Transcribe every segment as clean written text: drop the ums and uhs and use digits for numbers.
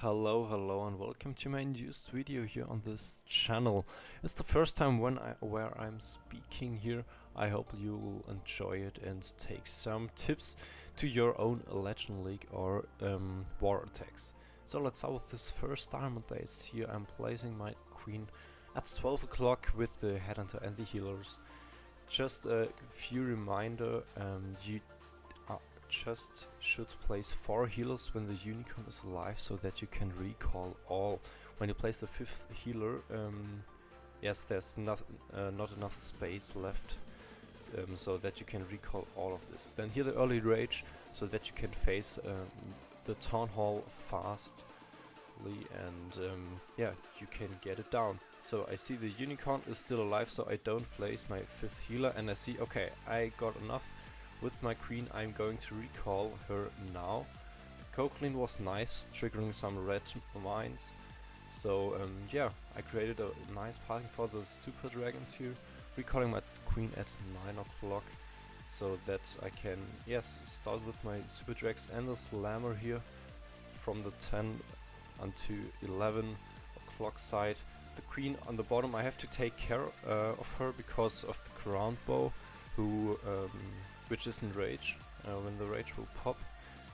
Hello, and welcome to my newest video here on this channel. It's the first time where I'm speaking here. I hope you will enjoy it and take some tips to your own Legend League or war attacks. So let's start with this first diamond base. Here I'm placing my queen at 12 o'clock with the headhunter and the healers. Just a few reminder, you just should place 4 healers when the unicorn is alive so that you can recall all. When you place the 5th healer, yes, there's not enough space left so that you can recall all of this. Then here the early rage so that you can face the town hall fastly and yeah, you can get it down. So I see the unicorn is still alive, so I don't place my 5th healer, and I see, okay, I got enough. With my queen, I'm going to recall her now. Coqueline was nice, triggering some red mines. So yeah, I created a nice party for the super dragons here, recalling my queen at 9 o'clock, so that I can, yes, start with my super drags and the slammer here from the 10 until 11 o'clock side. The queen on the bottom, I have to take care of her because of the ground bow, which is in rage, when the rage will pop.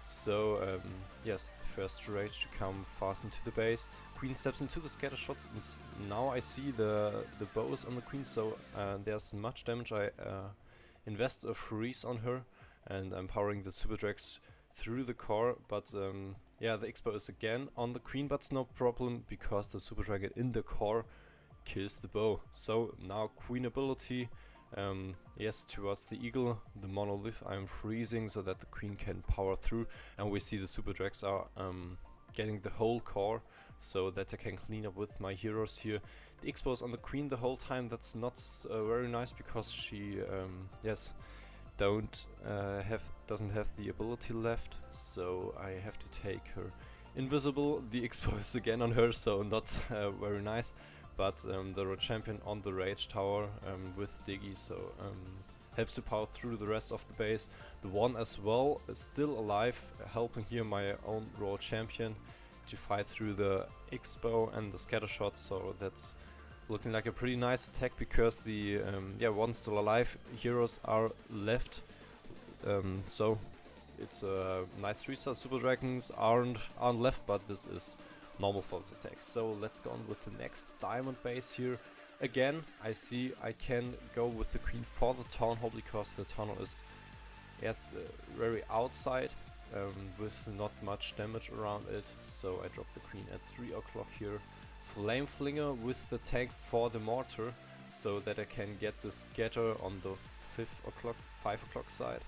So yes, the first rage to come fast into the base. Queen steps into the scatter shots, and now I see the bow is on the queen, so there's much damage. I invest a freeze on her, and I'm powering the super drags through the core, but yeah, the X-bow is again on the queen, but it's no problem because the super dragon in the core kills the bow. So now queen ability, yes, towards the eagle, the monolith, I'm freezing so that the queen can power through, and we see the super drags are getting the whole core so that I can clean up with my heroes here. The X-bow is on the queen the whole time. That's not very nice because she yes, doesn't have the ability left, so I have to take her invisible. The X-bow is again on her, so not very nice. But the red champion on the rage tower with Diggy, so helps to power through the rest of the base. The one as well is still alive, helping here my own raw champion to fight through the X-bow and the scatter shots. So that's looking like a pretty nice attack because the yeah, one still alive heroes are left. So it's a nice 3-star. Super dragons aren't left, but this is normal for this attack. So let's go on with the next diamond base here. Again, I see I can go with the queen for the town hall because the town hall is, yes, very outside with not much damage around it. So I drop the queen at 3 o'clock here. Flameflinger with the tank for the mortar so that I can get the scatter on the 5 o'clock side.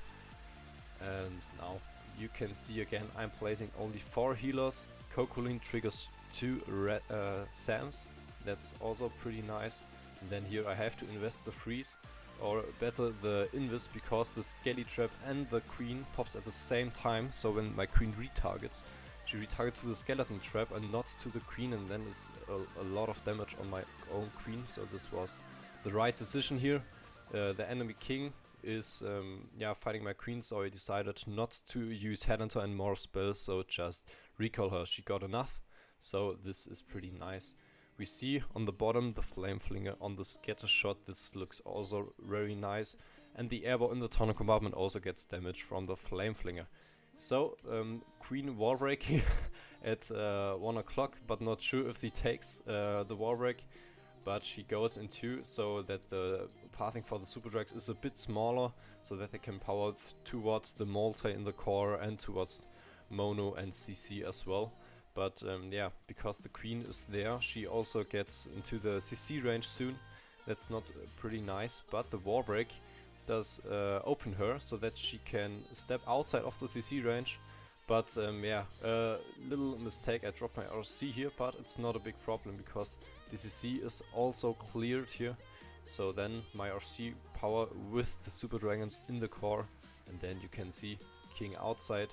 And now you can see again I'm placing only 4 healers. Coqueline triggers 2 red Sams, that's also pretty nice. And then here I have to invest the freeze, or better the invis, because the skelly trap and the queen pops at the same time. So when my queen retargets, she retargets to the skeleton trap and not to the queen, and then it's a lot of damage on my own queen. So this was the right decision here. The enemy king is yeah, fighting my queen, so I decided not to use headhunter and more spells, so just recall her. She got enough, so this is pretty nice. We see on the bottom the flameflinger on the scatter shot. This looks also very nice, and the airbow in the tunnel compartment also gets damage from the flameflinger. So queen wall break at 1 o'clock, but not sure if he takes the wall break. But she goes in 2 so that the pathing for the super drags is a bit smaller, so that they can power towards the multi in the core and towards mono and CC as well. But yeah, because the queen is there, she also gets into the CC range soon. That's not pretty nice, but the wall break does open her so that she can step outside of the CC range. But yeah, little mistake, I dropped my RC here, but it's not a big problem because the CC is also cleared here. So then my RC power with the super dragons in the core, and then you can see king outside,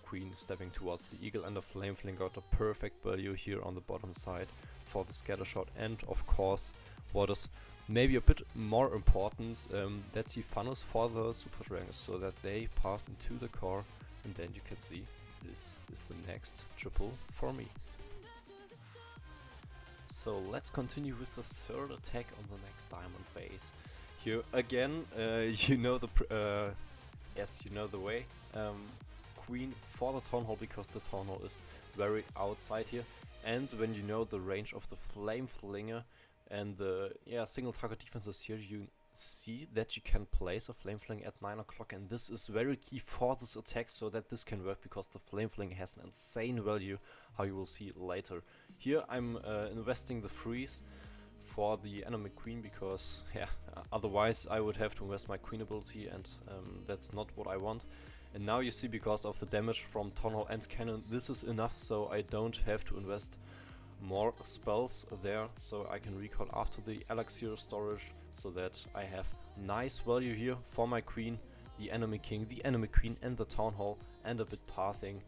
queen stepping towards the eagle, and the flameflinger got a perfect value here on the bottom side for the scatter shot. And of course, what is maybe a bit more important, that he funnels for the super dragons so that they pass into the core. And then you can see this is the next triple for me. So let's continue with the third attack on the next diamond base. Here again, you know the yes, you know the way. Queen for the town hall, because the town hall is very outside here, and when you know the range of the flameflinger and the single target defenses here, you see that you can place a flameflinger at 9 o'clock, and this is very key for this attack so that this can work, because the flameflinger has an insane value, how you will see later. Here I'm investing the freeze for the enemy queen, because otherwise I would have to invest my queen ability, and that's not what I want. And now you see, because of the damage from town hall and cannon, this is enough, so I don't have to invest more spells there, so I can recall after the elixir storage, so that I have nice value here for my queen, the enemy king, the enemy queen, and the town hall, and a bit pathing.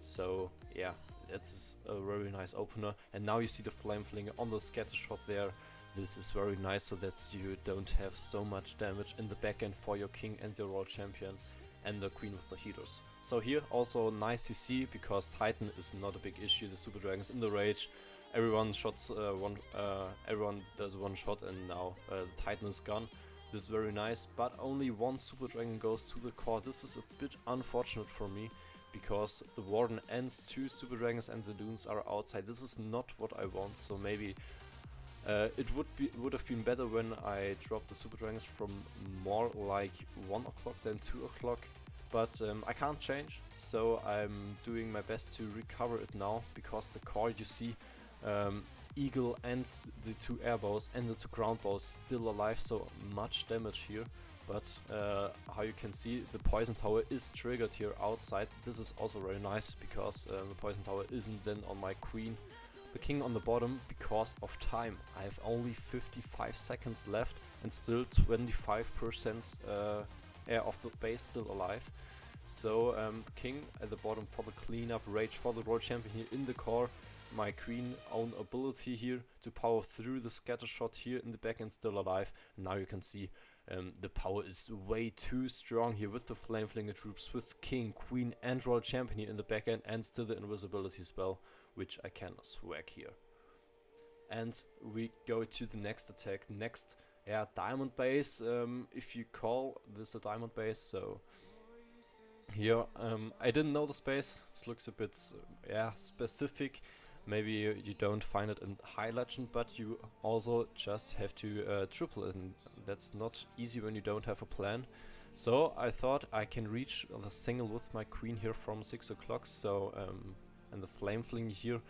So yeah, that's a very nice opener. And now you see the flameflinger on the scatter shot there. This is very nice, so that you don't have so much damage in the back end for your king and your royal champion and the queen with the healers. So here also nice CC, because Titan is not a big issue. The super dragons in the rage, everyone does one shot, and now the Titan is gone. This is very nice, but only one super dragon goes to the core. This is a bit unfortunate for me, because the warden and 2 super dragons and the dunes are outside. This is not what I want, so maybe it would have been better when I dropped the super dragons from more like 1 o'clock than 2 o'clock. But I can't change, so I'm doing my best to recover it now, because the core, you see, eagle and the 2 air bows and the 2 ground bows still alive, so much damage here. But how you can see, the poison tower is triggered here outside. This is also very nice, because the poison tower isn't then on my queen. The king on the bottom, because of time. I have only 55 seconds left and still 25% of the base still alive. So the king at the bottom for the cleanup, rage for the royal champion here in the core. My queen own ability here to power through the scatter shot here in the back end, still alive. Now you can see the power is way too strong here with the flameflinger troops, with king, queen and royal champion here in the back end, and still the invisibility spell, which I can swag here. And we go to the next attack, next diamond base, if you call this a diamond base. So here I didn't know the space. This looks a bit specific. Maybe you don't find it in high legend, but you also just have to triple it, and that's not easy when you don't have a plan. So I thought I can reach the single with my queen here from 6 o'clock. So and the flameflinger here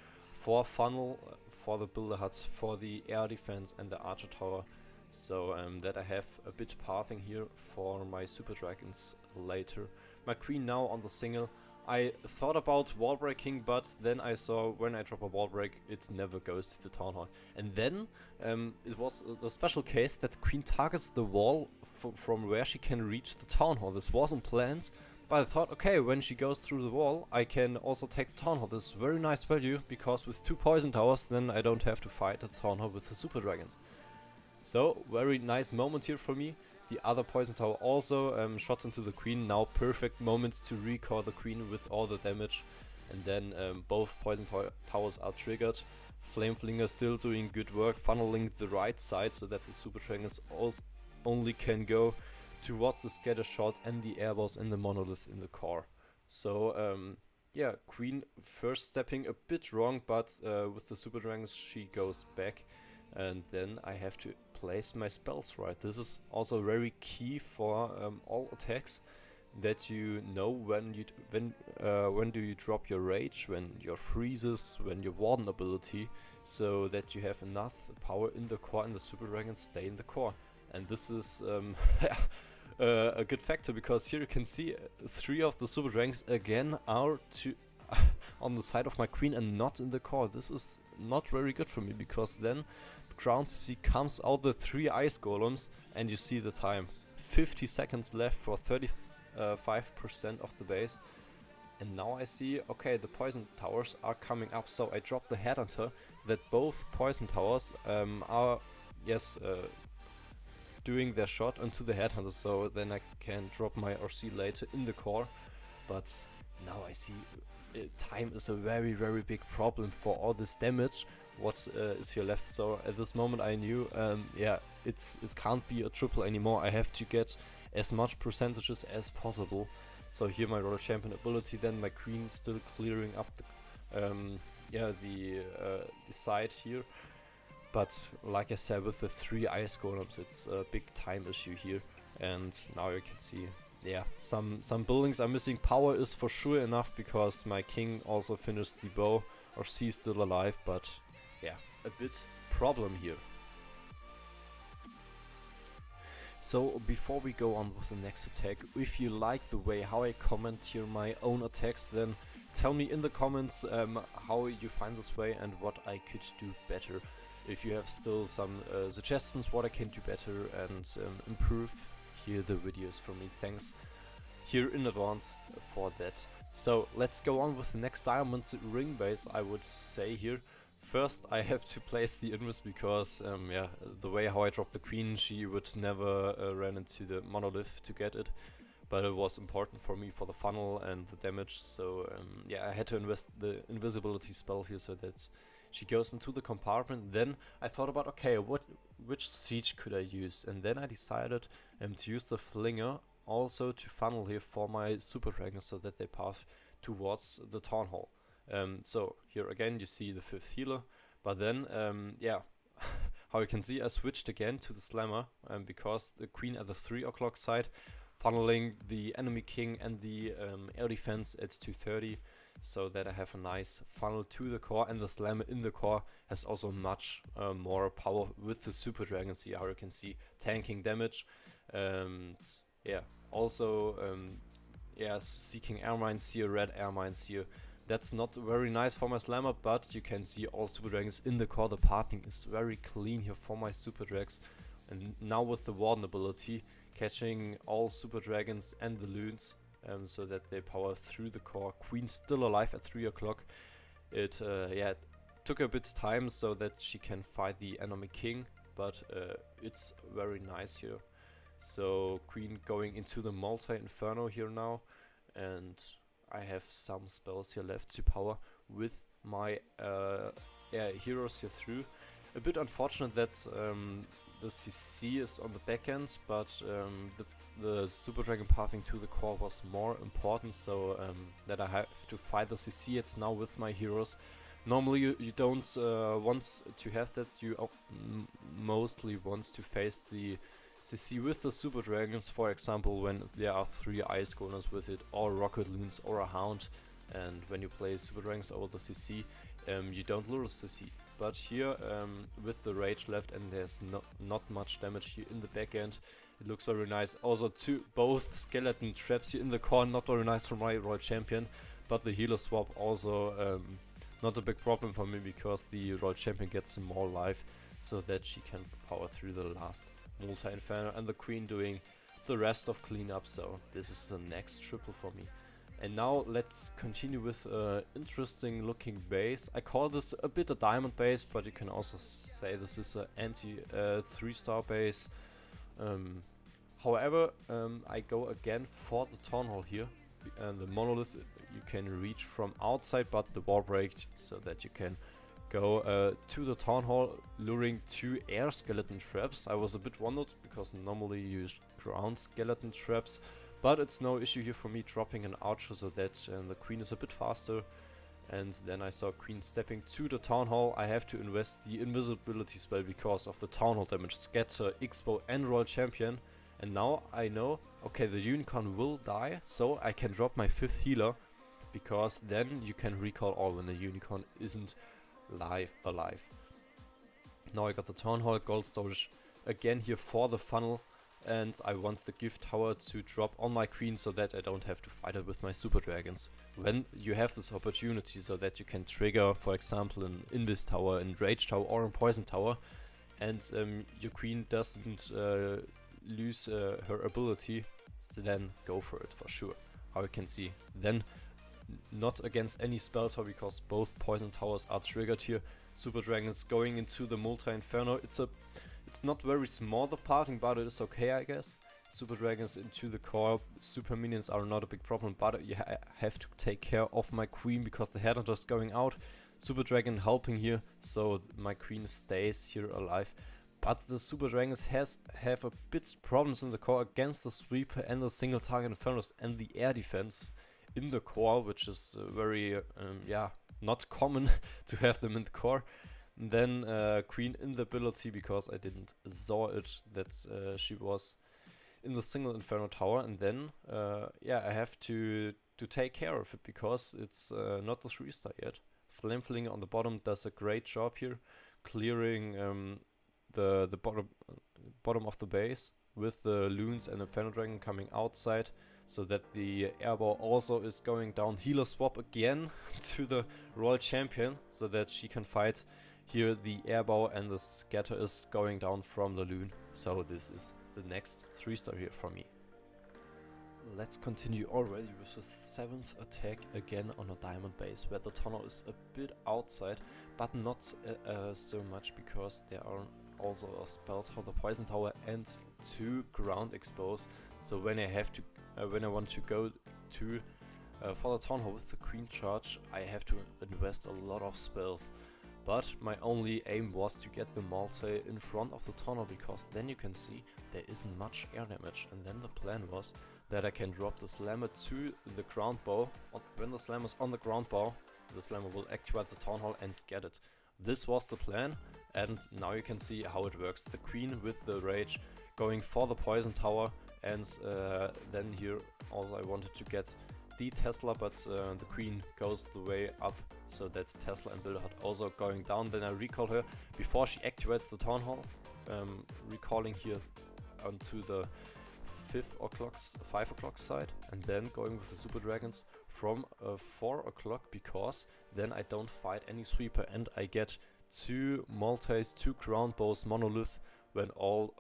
for funnel, for the builder huts, for the air defense and the archer tower, so that I have a bit pathing here for my super dragons later. My queen now on the single. I thought about wall breaking, but then I saw when I drop a wall break, it never goes to the town hall. And then it was the special case that the queen targets the wall from where she can reach the town hall. This wasn't planned, but I thought, okay, when she goes through the wall, I can also take the town hall. This is very nice value, because with 2 poison towers, then I don't have to fight the town hall with the super dragons. So very nice moment here for me. The other poison tower also shots into the queen. Now perfect moments to recall the queen with all the damage. And then both poison towers are triggered. Flameflinger still doing good work, funneling the right side, so that the super dragons also only can go towards the scatter shot and the airballs and the monolith in the core. So yeah, queen first stepping a bit wrong, but with the super dragons she goes back, and then I have to place my spells right. This is also very key for all attacks, that you know when do you drop your rage, when your freezes, when your warden ability, so that you have enough power in the core and the super dragons stay in the core. And this is a good factor, because here you can see 3 of the super dragons again are on the side of my queen and not in the core. This is not very good for me, because then the ground CC comes out the 3 ice golems, and you see the time. 50 seconds left for 35% of the base. And now I see, okay, the poison towers are coming up, so I drop the headhunter, so that both poison towers are, doing their shot onto the headhunter, so then I can drop my RC later in the core. But now I see time is a very big problem for all this damage what is here left. So at this moment I knew yeah, it can't be a triple anymore. I have to get as much percentages as possible. So here my royal champion ability, then my queen still clearing up the yeah, the side here. But like I said, with the 3 ice golems, it's a big time issue here. And now you can see, yeah, some buildings are missing. Power is for sure enough because my king also finished the bow, or she's still alive, but yeah, a bit problem here. So before we go on with the next attack, if you like the way how I comment here my own attacks, then tell me in the comments how you find this way and what I could do better. If you have still some suggestions what I can do better and improve, here the videos from me. Thanks here in advance for that. So let's go on with the next diamond ring base, I would say here. First I have to place the invis because yeah, the way how I dropped the queen, she would never run into the monolith to get it. But it was important for me for the funnel and the damage, so yeah, I had to invest the invisibility spell here so that she goes into the compartment. Then I thought about, okay, which siege could I use? And then I decided to use the flinger also to funnel here for my super dragons so that they pass towards the town hall. So here again you see the 5th healer, but then yeah, how you can see I switched again to the slammer because the queen at the 3 o'clock side funneling the enemy king and the air defense at 230, so that I have a nice funnel to the core, and the slammer in the core has also much more power with the super dragons here, how you can see tanking damage. Yeah, also yeah, seeking air mines here, red air mines here. That's not very nice for my slammer, but you can see all super dragons in the core. The pathing is very clean here for my super drags. And now with the warden ability, catching all super dragons and the loons, so that they power through the core. Queen still alive at 3 o'clock. It yeah, it took a bit time so that she can fight the enemy king, but it's very nice here. So queen going into the multi-inferno here now, and I have some spells here left to power with my yeah, heroes here through. A bit unfortunate that the CC is on the back end, but the super dragon pathing to the core was more important, so that I have to fight the CC. It's now with my heroes. Normally you don't want to have that, you mostly want to face the CC with the super dragons, for example when there are 3 ice golems with it, or rocket loons or a hound, and when you play super dragons over the CC you don't lose the CC. But here with the rage left and there's not much damage here in the back end, it looks very nice. Also both skeleton traps here in the core, not very nice for my royal champion, but the healer swap also not a big problem for me because the royal champion gets more life so that she can power through the last multi-inferno, and the queen doing the rest of cleanup. So this is the next triple for me. And now let's continue with interesting looking base. I call this a bit a diamond base, but you can also say this is an anti 3-star base. However, I go again for the town hall here, and the monolith you can reach from outside, but the wall break so that you can go to the town hall, luring 2 air skeleton traps. I was a bit wondered because normally you use ground skeleton traps, but it's no issue here for me dropping an archer so that the queen is a bit faster. And then I saw queen stepping to the town hall. I have to invest the invisibility spell because of the town hall damage, scatter, expo and royal champion. And now I know, okay, the unicorn will die, so I can drop my 5th healer, because then you can recall all when the unicorn isn't alive. Now I got the town hall gold storage again here for the funnel, and I want the gift tower to drop on my queen so that I don't have to fight it with my super dragons. When you have this opportunity so that you can trigger, for example, an invistower, in rage tower or in poison tower, and your queen doesn't lose her ability, so then go for it for sure. How you can see, then not against any spell tower because both poison towers are triggered here. Super dragons going into the multi-inferno. It's not very small the pathing, but it is okay, I guess. super dragons into the core. Super minions are not a big problem, but you have to take care of my queen because the headhunter is going out. Super dragon helping here, so my queen stays here alive. But the super dragons have a bit problems in the core against the sweeper and the single target infernos and the air defense in the core, which is very yeah, not common to have them in the core. And then queen in the ability, because I didn't saw it, that she was in the single inferno tower. And then yeah, I have to take care of it because it's not the 3-star yet. Flameflinger on the bottom does a great job here, clearing the bottom of the base with the loons and Inferno Dragon coming outside, so that the airball also is going down. Healer swap again to the Royal Champion, so that she can fight here the airball, and the scatter is going down from the loon. So this is the next 3-star here for me. Let's continue already with the 7th attack again on a diamond base, where the tunnel is a bit outside, but not so much, because there are also a spell for the poison tower and 2 ground exposed. So when I have to, when I want to go to for the town hall with the queen charge, I have to invest a lot of spells. But my only aim was to get the multi in front of the tunnel, because then you can see there isn't much air damage. And then the plan was that I can drop the slammer to the ground bow. When the slammer is on the ground bow, the slammer will activate the town hall and get it. This was the plan, and now you can see how it works. The queen with the rage going for the poison tower, and then here also I wanted to get the Tesla, but the queen goes the way up, so that Tesla and Builder Hut also going down. Then I recall her before she activates the town hall, recalling here onto the 5 o'clock side, and then going with the super dragons from 4 o'clock, because then I don't fight any sweeper and I get 2 multis, 2 ground bows, monolith, when all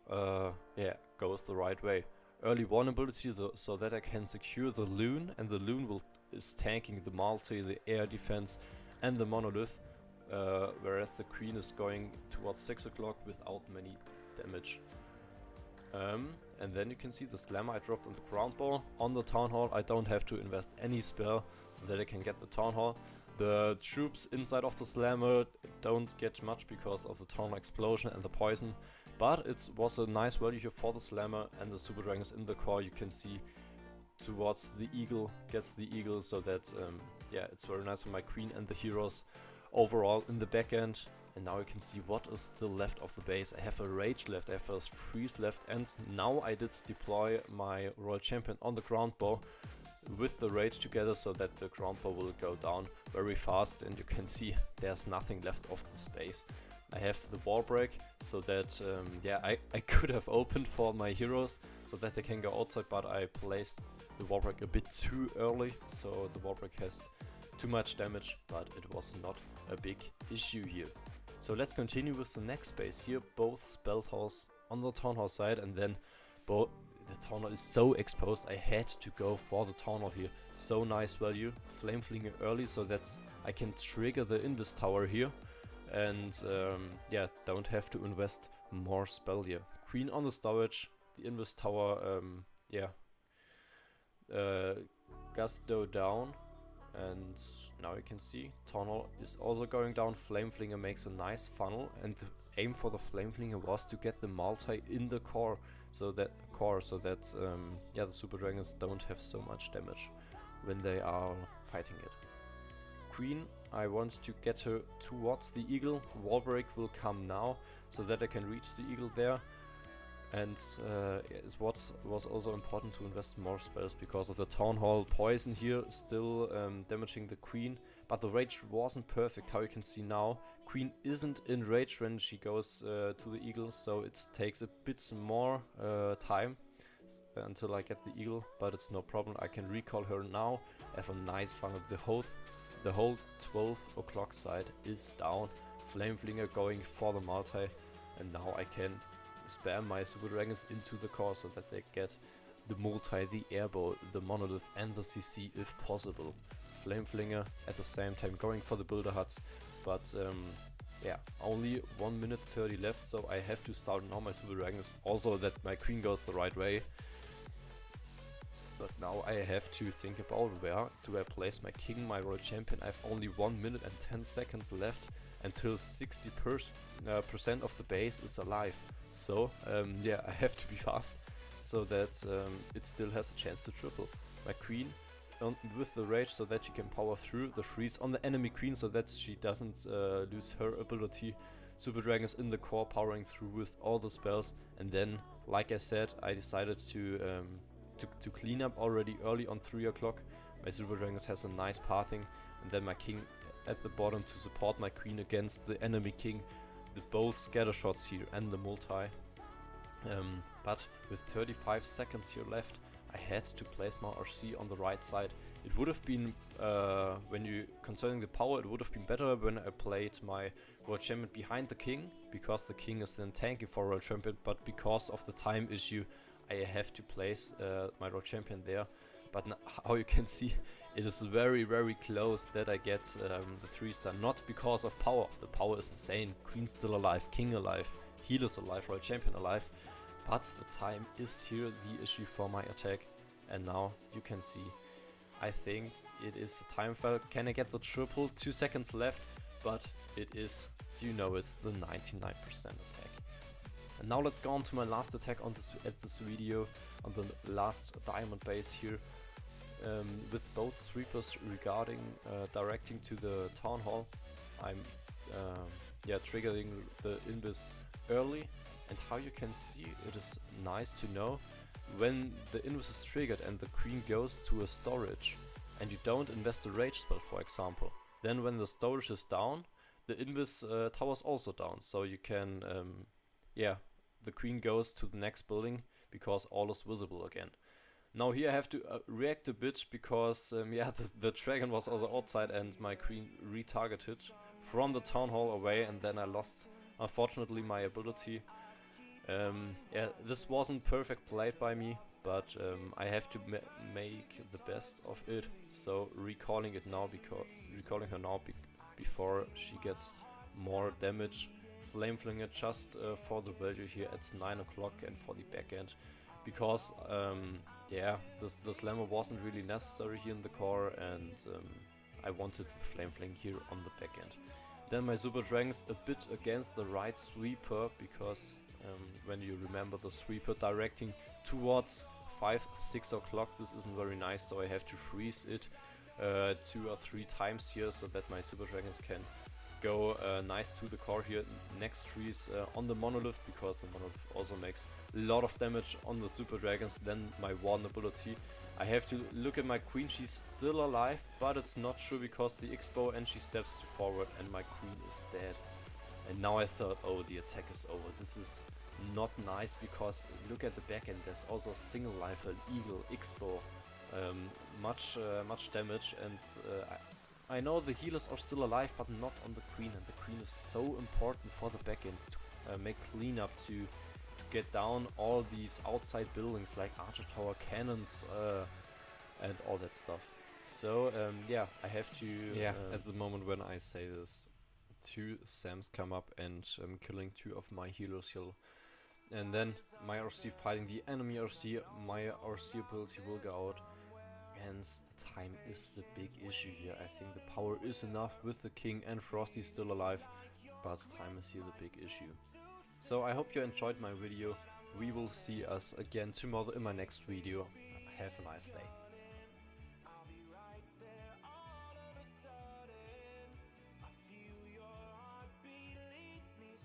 yeah, goes the right way. Early vulnerability, so that I can secure the loon, and the loon is tanking the multi, the air defense and the monolith, whereas the queen is going towards 6 o'clock without many damage. And then you can see the slammer I dropped on the ground ball. On the town hall I don't have to invest any spell, so that I can get the town hall. The troops inside of the slammer don't get much because of the town hall explosion and the poison, but it was a nice value here for the slammer, and the super dragons in the core you can see towards the eagle, gets the eagle, so that yeah, it's very nice for my queen and the heroes overall in the back end. And now you can see what is still left of the base. I have a rage left, I have a freeze left, and now I did deploy my Royal Champion on the ground bow with the rage together, so that the ground bow will go down very fast, and you can see there's nothing left of the space. I have the wall break, so that yeah, I could have opened for my heroes so that they can go outside, but I placed the wall break a bit too early, so the wall break has too much damage, but it was not a big issue here. So let's continue with the next space here, both spell towers on the town hall side, and then the town hall is so exposed, I had to go for the town hall here. So nice value, flameflinger early, so that I can trigger the invistower here, and yeah, don't have to invest more spell here. Queen on the storage, the invistower, yeah, gusto down, and now you can see town hall is also going down. Flameflinger makes a nice funnel, and the aim for the flameflinger was to get the multi in the core, so that yeah, the super dragons don't have so much damage when they are fighting it. Queen, I want to get her towards the eagle. Wall break will come now, so that I can reach the eagle there. And it was also important to invest more spells because of the town hall poison here, still damaging the queen. But the rage wasn't perfect, how you can see now. Queen isn't in rage when she goes to the eagle, so it takes a bit more time until I get the eagle, but it's no problem. I can recall her now. I have a nice funnel. The whole 12 o'clock side is down. Flameflinger going for the multi, and now I can spam my super dragons into the core so that they get the multi, the airbow, the monolith and the CC if possible. Flameflinger at the same time going for the builder huts, but yeah, only 1 minute 30 left, so I have to start now my super dragons, also that my queen goes the right way. now I have to think about where do I place my king, my royal champion. I have only 1 minute and 10 seconds left until 60% of the base is alive. So yeah, I have to be fast so that it still has a chance to triple. My queen with the rage so that she can power through the freeze on the enemy queen so that she doesn't lose her ability. Super Dragon is in the core powering through with all the spells, and then like I said, I decided to clean up already early on 3 o'clock. My Super Dragons has a nice pathing, and then my king at the bottom to support my queen against the enemy king with both scatter shots here and the multi. But with 35 seconds here left, I had to place my RC on the right side. It would have been, when you concerning the power, it would have been better when I played my Royal Champion behind the king, because the king is then tanky for Royal Champion, but because of the time issue, I have to place my Royal Champion there. But how you can see, it is very, very close that I get the 3-star, not because of power. The power is insane, queen still alive, king alive, healers alive, Royal Champion alive. But the time is here the issue for my attack, and now you can see, I think it is a time fail. Can I get the triple? 2 seconds left, but it is, you know it, the 99% attack. And now let's go on to my last attack on at this video, on the last diamond base here, with both sweepers regarding directing to the town hall. I'm yeah, triggering the invis early. And how you can see, it is nice to know when the invis is triggered and the queen goes to a storage and you don't invest a rage spell, for example, then when the storage is down, the invis tower is also down. So you can, yeah, the queen goes to the next building because all is visible again. Now here I have to react a bit because, yeah, the dragon was also outside and my queen retargeted from the town hall away, and then I lost, unfortunately, my ability. Yeah, this wasn't perfect played by me, but I have to make the best of it. So recalling it now, because recalling her now before she gets more damage. Flameflinger just for the value here at 9 o'clock and for the back end, because yeah, the slammer wasn't really necessary here in the core, and I wanted the flameflinger here on the back end. Then my super dragons a bit against the right sweeper, because when you remember the sweeper directing towards 5-6 o'clock, this isn't very nice, so I have to freeze it 2 or 3 times here so that my super dragons can go nice to the core here. Next freeze on the monolith, because the monolith also makes a lot of damage on the super dragons. Then my warden ability, I have to look at my queen, she's still alive, but it's not sure because the X-bow, and she steps forward and my queen is dead. And now I thought, oh, the attack is over. This is not nice, because look at the back end, there's also a single life, an eagle, X-bow, much damage, and I know the healers are still alive, but not on the queen, and the queen is so important for the back end to make cleanup, to get down all these outside buildings like archer tower, cannons, and all that stuff. So yeah, I have to, at the moment when I say this, 2 Sams come up and killing 2 of my healers here. And then my RC fighting the enemy RC, my RC ability will go out. And the time is the big issue here. I think the power is enough with the king and Frosty still alive, but time is here the big issue. So I hope you enjoyed my video. We will see us again tomorrow in my next video. Have a nice day.